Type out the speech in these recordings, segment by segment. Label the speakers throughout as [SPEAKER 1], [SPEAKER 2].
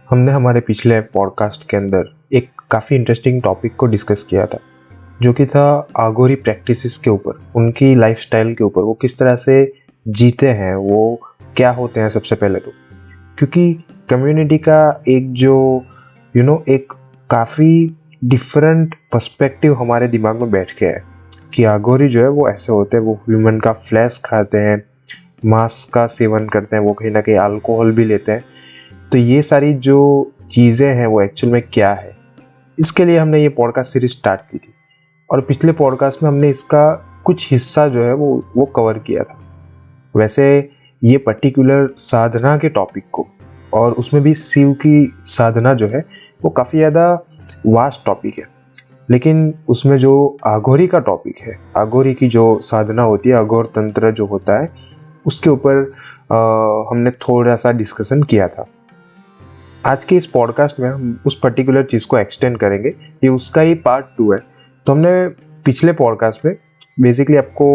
[SPEAKER 1] हमने हमारे पिछले पॉडकास्ट के अंदर एक काफ़ी इंटरेस्टिंग टॉपिक को डिस्कस किया था, जो कि था आगोरी प्रैक्टिसेस के ऊपर, उनकी लाइफस्टाइल के ऊपर, वो किस तरह से जीते हैं, वो क्या होते हैं सबसे पहले तो। क्योंकि कम्युनिटी का एक जो एक काफ़ी डिफरेंट पर्सपेक्टिव हमारे दिमाग में बैठ गया है कि आगोरी जो है वो ऐसे होते हैं, वो ह्यूमन का फ्लैश खाते हैं, मांस का सेवन करते हैं, वो कहीं ना कहीं अल्कोहल भी लेते हैं। तो ये सारी जो चीज़ें हैं वो एक्चुअल में क्या है, इसके लिए हमने ये पॉडकास्ट सीरीज स्टार्ट की थी। और पिछले पॉडकास्ट में हमने इसका कुछ हिस्सा जो है वो कवर किया था। वैसे ये पर्टिकुलर साधना के टॉपिक को, और उसमें भी शिव की साधना जो है वो काफ़ी ज़्यादा वास्ट टॉपिक है, लेकिन उसमें जो आघोरी का टॉपिक है, आघोरी की जो साधना होती है, अघोर तंत्र जो होता है, उसके ऊपर हमने थोड़ा सा डिस्कशन किया था। आज के इस पॉडकास्ट में हम उस पर्टिकुलर चीज़ को एक्सटेंड करेंगे, ये उसका ही पार्ट 2 है। तो हमने पिछले पॉडकास्ट में बेसिकली आपको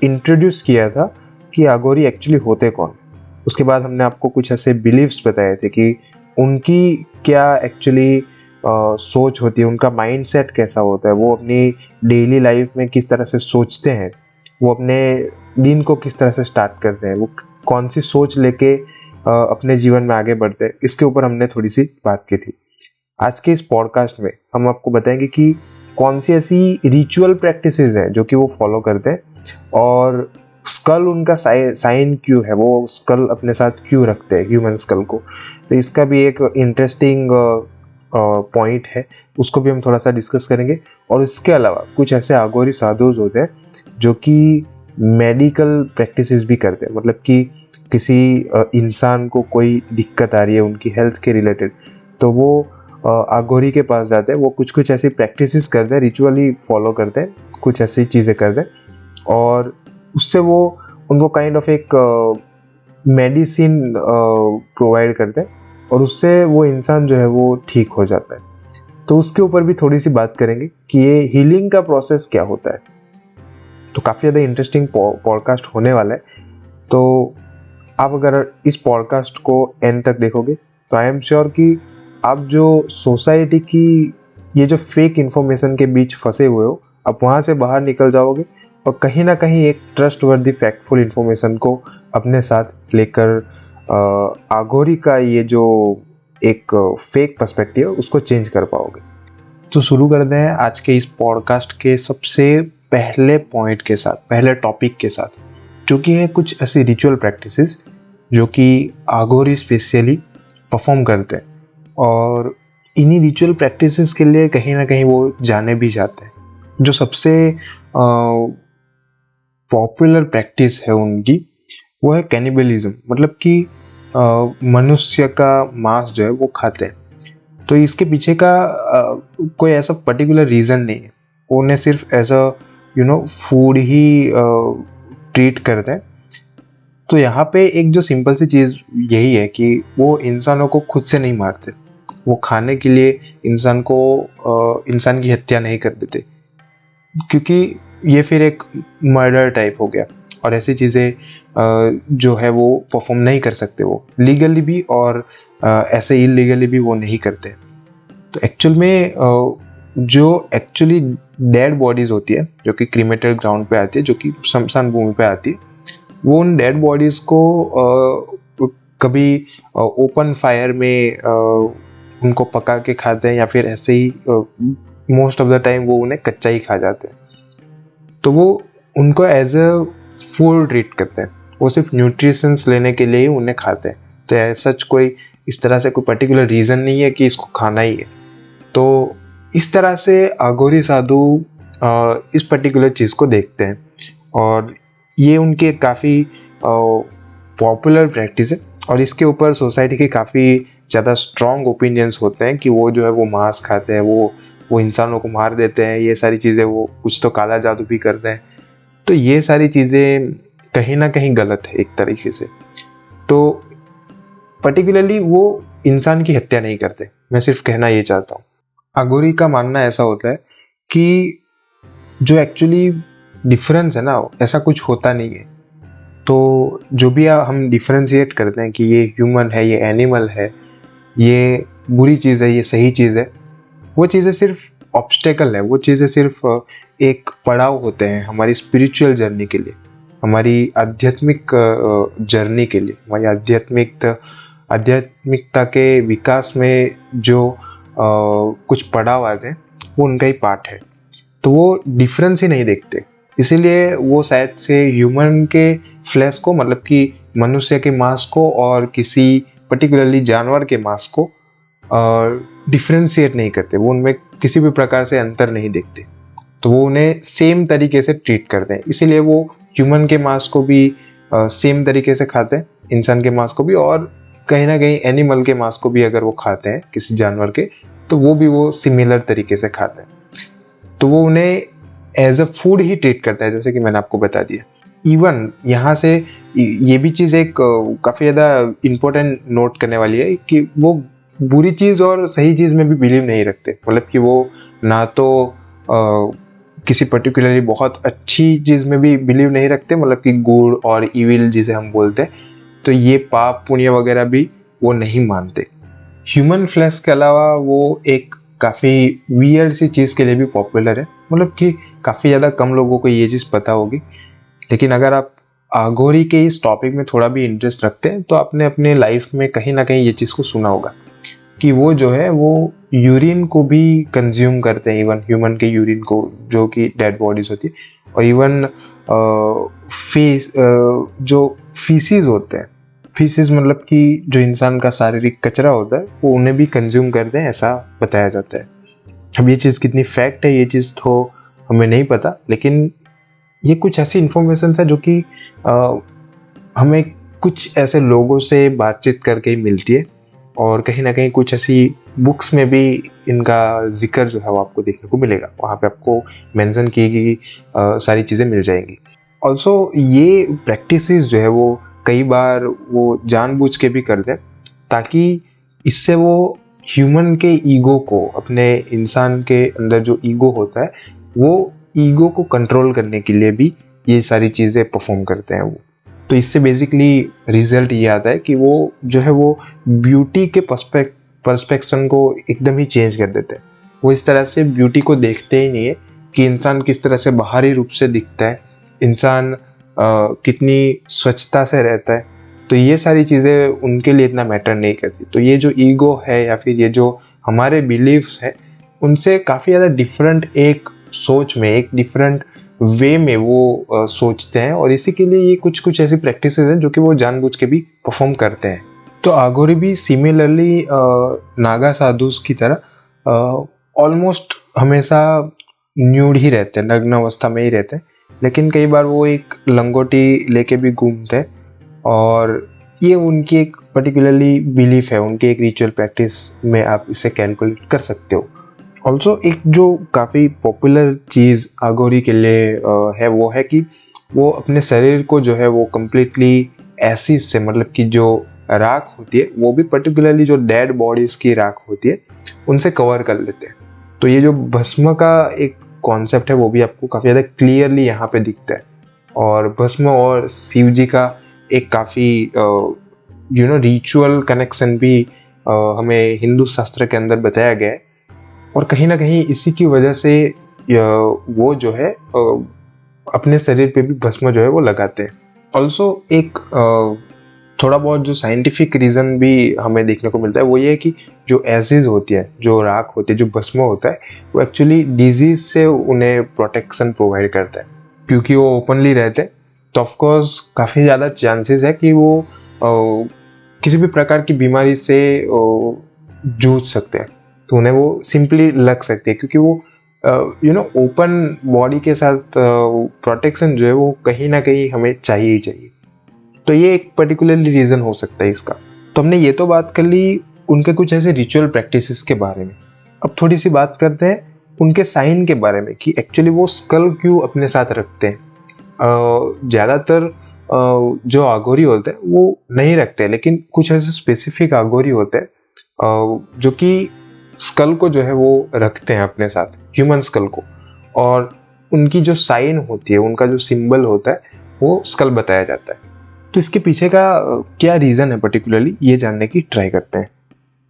[SPEAKER 1] इंट्रोड्यूस किया था कि आगोरी एक्चुअली होते कौन। उसके बाद हमने आपको कुछ ऐसे बिलीव्स बताए थे कि उनकी क्या एक्चुअली सोच होती है, उनका माइंडसेट कैसा होता है, वो अपनी डेली लाइफ में किस तरह से सोचते हैं, वो अपने दिन को किस तरह से स्टार्ट करते हैं, वो कौन सी सोच लेके अपने जीवन में आगे बढ़ते हैं। इसके ऊपर हमने थोड़ी सी बात की थी। आज के इस पॉडकास्ट में हम आपको बताएंगे कि कौन सी ऐसी रिचुअल प्रैक्टिसेस हैं जो कि वो फॉलो करते हैं, और स्कल उनका साइन क्यों है, वो स्कल अपने साथ क्यों रखते हैं, ह्यूमन स्कल को। तो इसका भी एक इंटरेस्टिंग पॉइंट है, उसको भी हम थोड़ा सा डिस्कस करेंगे। और इसके अलावा कुछ ऐसे आगोरी साधुज होते हैं जो कि मेडिकल प्रैक्टिसेस भी करते हैं, मतलब कि किसी इंसान को कोई दिक्कत आ रही है उनकी हेल्थ के रिलेटेड, तो वो आगोरी के पास जाते हैं, वो कुछ ऐसी प्रैक्टिसेस करते हैं, रिचुअली फॉलो करते हैं, कुछ ऐसी चीज़ें करते हैं, और उससे वो उनको काइंड ऑफ एक मेडिसिन प्रोवाइड करते हैं, और उससे वो इंसान जो है वो ठीक हो जाता है। तो उसके ऊपर भी थोड़ी सी बात करेंगे कि ये हीलिंग का प्रोसेस क्या होता है। तो काफ़ी ज़्यादा इंटरेस्टिंग पॉडकास्ट होने वाला है। तो आप अगर इस पॉडकास्ट को एंड तक देखोगे तो आई एम श्योर कि आप जो सोसाइटी की ये जो फेक इन्फॉर्मेशन के बीच फंसे हुए हो, आप वहाँ से बाहर निकल जाओगे और कहीं ना कहीं एक ट्रस्टवर्दी फैक्टफुल इन्फॉर्मेशन को अपने साथ लेकर आगोरी का ये जो एक फेक पर्सपेक्टिव है उसको चेंज कर पाओगे। तो शुरू करते हैं आज के इस पॉडकास्ट के सबसे पहले पॉइंट के साथ, पहले टॉपिक के साथ, जो कि है कुछ ऐसी रिचुअल प्रैक्टिसेस जो कि आगोरी स्पेशली परफॉर्म करते हैं। और इन्हीं रिचुअल प्रैक्टिसेस के लिए कहीं ना कहीं वो जाने भी जाते हैं। जो सबसे पॉपुलर प्रैक्टिस है उनकी, वो है कैनिबलिज्म, मतलब कि मनुष्य का मांस जो है वो खाते हैं। तो इसके पीछे का कोई ऐसा पर्टिकुलर रीज़न नहीं है, वो उन्हें सिर्फ एज अ फूड ही ट्रीट करते हैं। तो यहाँ पे एक जो सिंपल सी चीज़ यही है कि वो इंसानों को खुद से नहीं मारते, वो खाने के लिए इंसान की हत्या नहीं कर देते, क्योंकि ये फिर एक मर्डर टाइप हो गया। और ऐसी चीज़ें जो है वो परफॉर्म नहीं कर सकते वो लीगली भी, और ऐसे इलीगली भी वो नहीं करते। तो एक्चुअल में जो एक्चुअली डेड बॉडीज़ होती है, जो कि क्रीमेटेड ग्राउंड पे आती है, जो कि शमशान भूमि पे आती है, वो उन डेड बॉडीज़ को कभी ओपन फायर में उनको पका के खाते हैं, या फिर ऐसे ही मोस्ट ऑफ द टाइम वो उन्हें कच्चा ही खा जाते हैं। तो वो उनको एज अ फूड ट्रीट करते हैं, वो सिर्फ न्यूट्रिशंस लेने के लिए ही उन्हें खाते हैं। तो ऐसा कोई इस तरह से कोई पर्टिकुलर रीज़न नहीं है कि इसको खाना ही है। तो इस तरह से आगोरी साधु इस पर्टिकुलर चीज़ को देखते हैं, और ये उनके काफ़ी पॉपुलर प्रैक्टिस है। और इसके ऊपर सोसाइटी के काफ़ी ज़्यादा स्ट्रॉन्ग ओपिनियंस होते हैं कि वो जो है वो मांस खाते हैं, वो इंसानों को मार देते हैं, ये सारी चीज़ें, वो कुछ तो काला जादू भी करते हैं। तो ये सारी चीज़ें कहीं ना कहीं गलत है एक तरीके से। तो पर्टिकुलरली वो इंसान की हत्या नहीं करते, मैं सिर्फ कहना ये चाहता हूँ। आगोरी का मानना ऐसा होता है कि जो एक्चुअली डिफरेंस है ना, ऐसा कुछ होता नहीं है। तो जो भी हम डिफरेंशिएट करते हैं कि ये ह्यूमन है, ये एनिमल है, ये बुरी चीज़ है, ये सही चीज़ है। वो चीज़ें सिर्फ ऑब्स्टेकल है, वो चीज़ें सिर्फ एक पड़ाव होते हैं हमारी स्पिरिचुअल जर्नी के लिए, हमारी आध्यात्मिक जर्नी के लिए, हमारी आध्यात्मिकता के विकास में जो कुछ पड़ाव आते हैं वो उनका ही पार्ट है। तो वो डिफरेंस ही नहीं देखते, इसीलिए वो शायद से ह्यूमन के फ्लैश को, मतलब कि मनुष्य के मांस को और किसी पर्टिकुलरली जानवर के मांस को डिफ्रेंशिएट नहीं करते, वो उनमें किसी भी प्रकार से अंतर नहीं देखते, तो वो उन्हें सेम तरीके से ट्रीट करते हैं। इसीलिए वो ह्यूमन के मांस को भी सेम तरीके से खाते हैं, इंसान के मांस को भी, और कहीं ना कहीं एनिमल के मांस को भी अगर वो खाते हैं किसी जानवर के, तो वो भी वो सिमिलर तरीके से खाते हैं। तो वो उन्हें एज अ फूड ही ट्रीट करता है, जैसे कि मैंने आपको बता दिया। इवन यहाँ से ये भी चीज़ एक काफ़ी ज़्यादा इम्पोर्टेंट नोट करने वाली है कि वो बुरी चीज़ और सही चीज़ में भी बिलीव नहीं रखते, मतलब कि वो ना तो किसी पर्टिकुलरली बहुत अच्छी चीज़ में भी बिलीव नहीं रखते, मतलब कि गुड और इविल जिसे हम बोलते हैं, तो ये पाप पुण्य वगैरह भी वो नहीं मानते। ह्यूमन फ्लैश के अलावा वो एक काफ़ी वियर्ड सी चीज़ के लिए भी पॉपुलर है, मतलब कि काफ़ी ज़्यादा कम लोगों को ये चीज़ पता होगी, लेकिन अगर आप आघोरी के इस टॉपिक में थोड़ा भी इंटरेस्ट रखते हैं तो आपने अपने लाइफ में कहीं ना कहीं ये चीज़ को सुना होगा कि वो जो है वो यूरिन को भी कंज्यूम करते हैं, इवन ह्यूमन के यूरिन को, जो कि डेड बॉडीज होती है, और इवन जो फीसिस होते हैं, फीसिस मतलब कि जो इंसान का शारीरिक कचरा होता है, वो उन्हें भी कंज्यूम करते हैं, ऐसा बताया जाता है। अब ये चीज़ कितनी फैक्ट है ये चीज़ तो हमें नहीं पता, लेकिन ये कुछ ऐसी इन्फॉर्मेशन है जो कि हमें कुछ ऐसे लोगों से बातचीत करके ही मिलती है, और कहीं ना कहीं कुछ ऐसी बुक्स में भी इनका जिक्र जो है वो आपको देखने को मिलेगा, वहाँ पे आपको मेंशन की गई सारी चीज़ें मिल जाएंगी। ऑल्सो ये प्रैक्टिसेस जो है वो कई बार वो जानबूझ के भी करते हैं, ताकि इससे वो ह्यूमन के ईगो को, अपने इंसान के अंदर जो ईगो होता है, वो ईगो को कंट्रोल करने के लिए भी ये सारी चीज़ें परफॉर्म करते हैं वो। तो इससे बेसिकली रिजल्ट ये आता है कि वो जो है वो ब्यूटी के पर्सपेक्शन को एकदम ही चेंज कर देते हैं। वो इस तरह से ब्यूटी को देखते ही नहीं है कि इंसान किस तरह से बाहरी रूप से दिखता है, इंसान कितनी स्वच्छता से रहता है, तो ये सारी चीज़ें उनके लिए इतना मैटर नहीं करती। तो ये जो ईगो है या फिर ये जो हमारे बिलीव्स है, उनसे काफ़ी ज़्यादा डिफरेंट एक सोच में, एक डिफरेंट वे में वो सोचते हैं, और इसी के लिए ये कुछ कुछ ऐसी प्रैक्टिसेस हैं जो कि वो जानबूझ के भी परफॉर्म करते हैं। तो आघोरी भी सिमिलरली नागा साधुस की तरह ऑलमोस्ट हमेशा न्यूड ही रहते हैं, नग्न अवस्था में ही रहते हैं, लेकिन कई बार वो एक लंगोटी लेके भी घूमते हैं, और ये उनकी एक पर्टिकुलरली बिलीफ है, उनकी एक रिचुअल प्रैक्टिस में आप इसे कैलकुलेट कर सकते हो। ऑल्सो एक जो काफ़ी पॉपुलर चीज़ आघोरी के लिए है वो है कि वो अपने शरीर को जो है वो कम्प्लीटली एसिड से, मतलब कि जो राख होती है, वो भी पर्टिकुलरली जो डेड बॉडीज़ की राख होती है, उनसे कवर कर लेते हैं। तो ये जो भस्म का एक कॉन्सेप्ट है वो भी आपको काफ़ी ज़्यादा क्लियरली यहाँ पे दिखता है, और भस्म और शिव जी का एक काफ़ी रिचुअल कनेक्शन भी हमें हिंदू शास्त्र के अंदर बताया गया है, और कहीं ना कहीं इसी की वजह से वो जो है अपने शरीर पे भी भस्म जो है वो लगाते हैं। ऑल्सो एक थोड़ा बहुत जो साइंटिफिक रीज़न भी हमें देखने को मिलता है वो ये है कि जो एसिड होती है, जो राख होती है, जो भस्म होता है, वो एक्चुअली डिजीज से उन्हें प्रोटेक्शन प्रोवाइड करता है, क्योंकि वो ओपनली रहते हैं, तो ऑफकोर्स काफ़ी ज़्यादा चांसेस है कि वो किसी भी प्रकार की बीमारी से जूझ सकते हैं, तो उन्हें वो सिंपली लग सकती है, क्योंकि वो ओपन बॉडी के साथ प्रोटेक्शन जो है वो कहीं ना कहीं हमें चाहिए ही चाहिए। तो ये एक पर्टिकुलरली रीज़न हो सकता है इसका। तो हमने ये तो बात कर ली उनके कुछ ऐसे रिचुअल प्रैक्टिसेस के बारे में। अब थोड़ी सी बात करते हैं उनके साइन के बारे में कि एक्चुअली वो स्कल क्यों अपने साथ रखते हैं। ज़्यादातर जो आघोरी होते हैं वो नहीं रखते, लेकिन कुछ ऐसे स्पेसिफिक आघोरी होते हैं जो कि स्कल को जो है वो रखते हैं अपने साथ, ह्यूमन स्कल को, और उनकी जो साइन होती है, उनका जो सिंबल होता है, वो स्कल बताया जाता है। तो इसके पीछे का क्या रीज़न है पर्टिकुलरली, ये जानने की ट्राई करते हैं।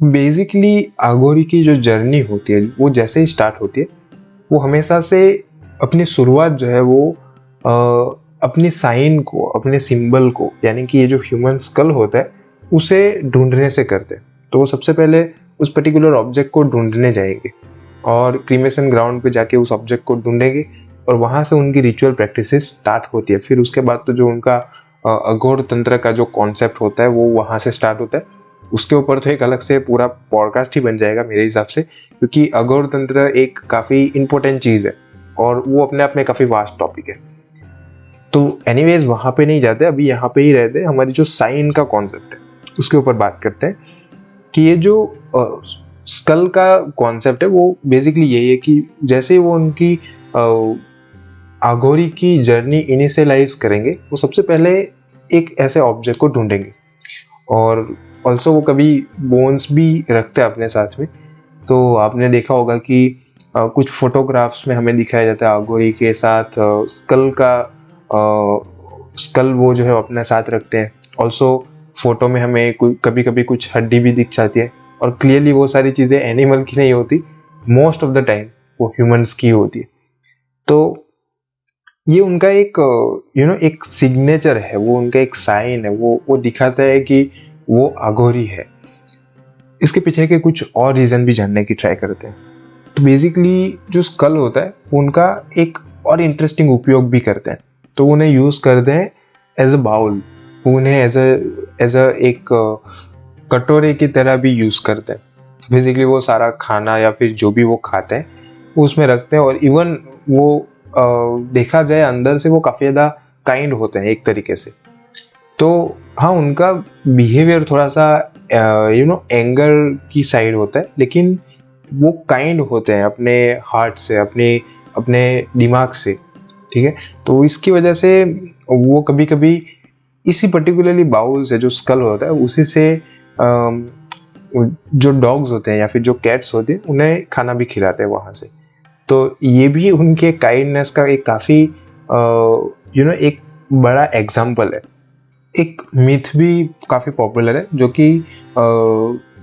[SPEAKER 1] बेसिकली आगोरी की जो जर्नी होती है वो जैसे ही स्टार्ट होती है, वो हमेशा से अपनी शुरुआत जो है वो अपनी साइन को, अपने सिंबल को, यानी कि ये जो ह्यूमन स्कल होता है उसे ढूंढने से करते हैं। तो वो सबसे पहले उस पर्टिकुलर ऑब्जेक्ट को ढूंढने जाएंगे और क्रीमेशन ग्राउंड पे जाके उस ऑब्जेक्ट को ढूंढेंगे और वहाँ से उनकी रिचुअल प्रैक्टिसेस स्टार्ट होती है। फिर उसके बाद तो जो उनका अघोर तंत्र का जो कॉन्सेप्ट होता है वो वहाँ से स्टार्ट होता है। उसके ऊपर तो एक अलग से पूरा पॉडकास्ट ही बन जाएगा मेरे हिसाब से, क्योंकि अघोर तंत्र एक काफ़ी इंपॉर्टेंट चीज़ है और वो अपने आप में काफ़ी वास्ट टॉपिक है। तो एनीवेज वहाँ पे नहीं जाते, अभी यहाँ पे ही रहते। हमारी जो साइन का कॉन्सेप्ट है उसके ऊपर बात करते हैं कि ये जो स्कल का कॉन्सेप्ट है वो बेसिकली यही है कि जैसे वो उनकी आगोरी की जर्नी इनिशियलाइज करेंगे, वो सबसे पहले एक ऐसे ऑब्जेक्ट को ढूंढेंगे और ऑल्सो वो कभी बोन्स भी रखते हैं अपने साथ में। तो आपने देखा होगा कि कुछ फोटोग्राफ्स में हमें दिखाया जाता है आगोरी के साथ स्कल वो जो है अपने साथ रखते हैं। ऑल्सो फोटो में हमें कभी कभी कुछ हड्डी भी दिख जाती है और क्लियरली वो सारी चीज़ें एनिमल की नहीं होती, मोस्ट ऑफ द टाइम वो ह्यूमंस की होती है। तो ये उनका एक एक सिग्नेचर है, वो उनका एक साइन है, वो दिखाता है कि वो अघोरी है। इसके पीछे के कुछ और रीज़न भी जानने की ट्राई करते हैं। तो बेसिकली जो स्कल होता है उनका एक और इंटरेस्टिंग उपयोग भी करते हैं। तो उन्हें यूज़ करते हैं एज अ बाउल, उन्हें एज अ एक कटोरे की तरह भी यूज़ करते हैं। तो बेसिकली वो सारा खाना या फिर जो भी वो खाते हैं वो उसमें रखते हैं। और इवन वो देखा जाए अंदर से वो काफ़ी ज़्यादा काइंड होते हैं एक तरीके से। तो हाँ, उनका बिहेवियर थोड़ा सा एंगर की साइड होता है, लेकिन वो काइंड होते हैं अपने हार्ट से, अपने दिमाग से, ठीक है। तो इसकी वजह से वो कभी कभी इसी पर्टिकुलरली बाउल से जो स्कल होता है उसी से जो डॉग्स होते हैं या फिर जो कैट्स होते हैं उन्हें खाना भी खिलाते हैं वहाँ से। तो ये भी उनके काइंडनेस का एक काफ़ी एक बड़ा एग्जाम्पल है। एक मिथ भी काफ़ी पॉपुलर है जो कि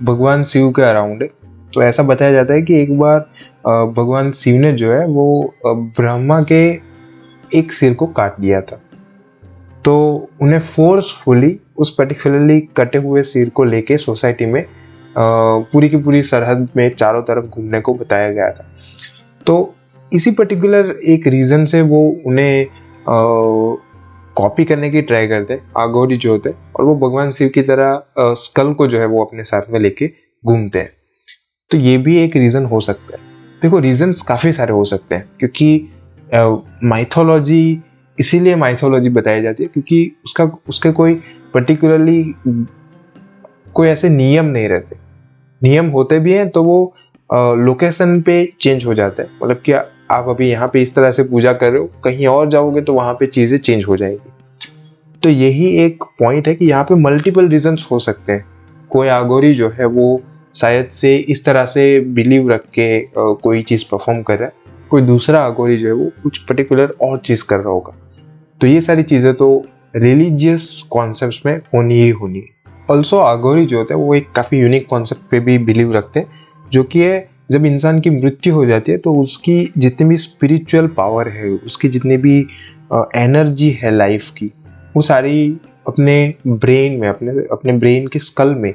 [SPEAKER 1] भगवान शिव के अराउंड है। तो ऐसा बताया जाता है कि एक बार भगवान शिव ने जो है वो ब्रह्मा के एक सिर को काट दिया था। तो उन्हें फोर्सफुली उस पर्टिकुलरली कटे हुए सिर को लेके सोसाइटी में पूरी की पूरी सरहद में चारों तरफ घूमने को बताया गया था। तो इसी पर्टिकुलर एक रीज़न से वो उन्हें कॉपी करने की ट्राई करते हैं आगोरी जो होते हैं, और वो भगवान शिव की तरह स्कल को जो है वो अपने साथ में लेके घूमते हैं। तो ये भी एक रीज़न हो सकता है। देखो, रीजंस काफ़ी सारे हो सकते हैं, क्योंकि माइथोलॉजी इसीलिए माइथोलॉजी बताई जाती है क्योंकि उसके कोई पर्टिकुलरली कोई ऐसे नियम नहीं रहते। नियम होते भी हैं तो वो लोकेशन पे चेंज हो जाता है। मतलब कि आप अभी यहाँ पे इस तरह से पूजा कर रहे हो, कहीं और जाओगे तो वहाँ पे चीज़ें चेंज हो जाएगी। तो यही एक पॉइंट है कि यहाँ पे मल्टीपल रीजंस हो सकते हैं। कोई आगोरी जो है वो शायद से इस तरह से बिलीव रख के कोई चीज़ परफॉर्म कर रहा है, कोई दूसरा आगोरी जो है वो कुछ पर्टिकुलर और चीज़ कर रहा होगा। तो ये सारी चीज़ें तो रिलीजियस कॉन्सेप्ट्स में होनी ही होनी है। ऑल्सो आगोरी जो होते हैं वो एक काफ़ी यूनिक कॉन्सेप्ट पे भी बिलीव रखते हैं, जो कि है जब इंसान की मृत्यु हो जाती है तो उसकी जितनी भी स्पिरिचुअल पावर है, उसकी जितनी भी एनर्जी है लाइफ की, वो सारी अपने ब्रेन में, अपने ब्रेन के स्कल में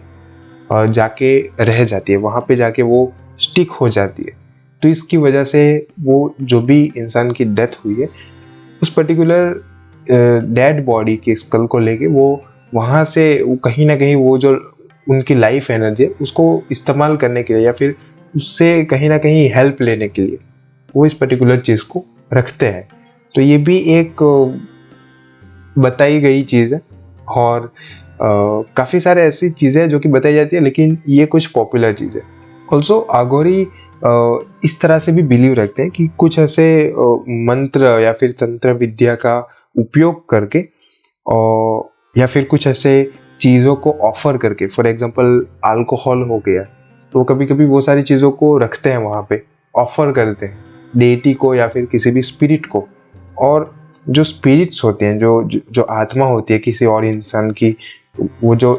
[SPEAKER 1] जाके रह जाती है, वहाँ पे जाके वो स्टिक हो जाती है। तो इसकी वजह से वो जो भी इंसान की डेथ हुई है उस पर्टिकुलर डेड बॉडी के स्कल को लेके वो वहाँ से वो कहीं ना कहीं वो जो उनकी लाइफ एनर्जी है उसको इस्तेमाल करने के लिए या फिर उससे कहीं ना कहीं हेल्प लेने के लिए वो इस पर्टिकुलर चीज़ को रखते हैं। तो ये भी एक बताई गई चीज़ है, और काफ़ी सारे ऐसी चीज़ें जो कि बताई जाती है, लेकिन ये कुछ पॉपुलर चीज़ है। ऑल्सो आगोरी इस तरह से भी बिलीव रखते हैं कि कुछ ऐसे मंत्र या फिर तंत्र विद्या का उपयोग करके या फिर कुछ ऐसे चीज़ों को ऑफर करके, फॉर एग्जांपल अल्कोहल हो गया, तो कभी कभी वो सारी चीज़ों को रखते हैं वहाँ पे, ऑफर करते हैं डेटी को या फिर किसी भी स्पिरिट को। और जो स्पिरिट्स होते हैं, जो आत्मा होती है किसी और इंसान की, वो जो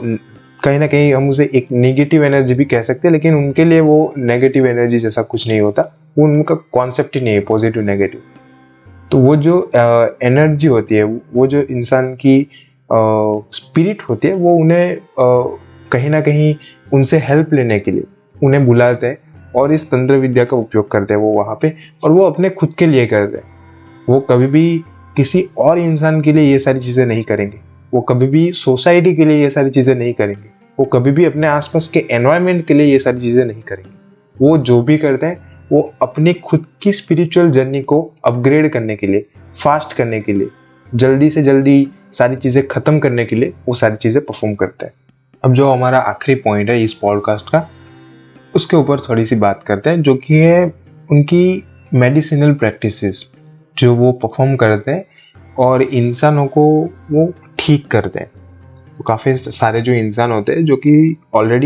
[SPEAKER 1] कहीं ना कहीं हम उसे एक नेगेटिव एनर्जी भी कह सकते हैं, लेकिन उनके लिए वो नेगेटिव एनर्जी जैसा कुछ नहीं होता, वो उनका कॉन्सेप्ट ही नहीं है पॉजिटिव नेगेटिव। तो वो जो एनर्जी होती है, वो जो इंसान की स्पिरिट होती है, वो उन्हें कहीं ना कहीं उनसे हेल्प लेने के लिए उन्हें बुलाते हैं और इस तंत्र विद्या का उपयोग करते हैं वो वहाँ पे, और वो अपने खुद के लिए करते हैं। वो कभी भी किसी और इंसान के लिए ये सारी चीज़ें नहीं करेंगे, वो कभी भी सोसाइटी के लिए ये सारी चीज़ें नहीं करेंगे, वो कभी भी अपने आसपास के एनवायरनमेंट के लिए ये सारी चीज़ें नहीं करेंगे। वो जो भी करते हैं वो अपनी खुद की स्पिरिचुअल जर्नी को अपग्रेड करने के लिए, फास्ट करने के लिए, जल्दी से जल्दी सारी चीज़ें ख़त्म करने के लिए वो सारी चीज़ें परफॉर्म करते हैं। अब जो हमारा आखिरी पॉइंट है इस पॉडकास्ट का, उसके ऊपर थोड़ी सी बात करते हैं, जो कि है उनकी मेडिसिनल प्रैक्टिसेस जो वो परफॉर्म करते हैं और इंसानों को वो ठीक करते हैं। तो काफ़ी सारे जो इंसान होते हैं जो कि ऑलरेडी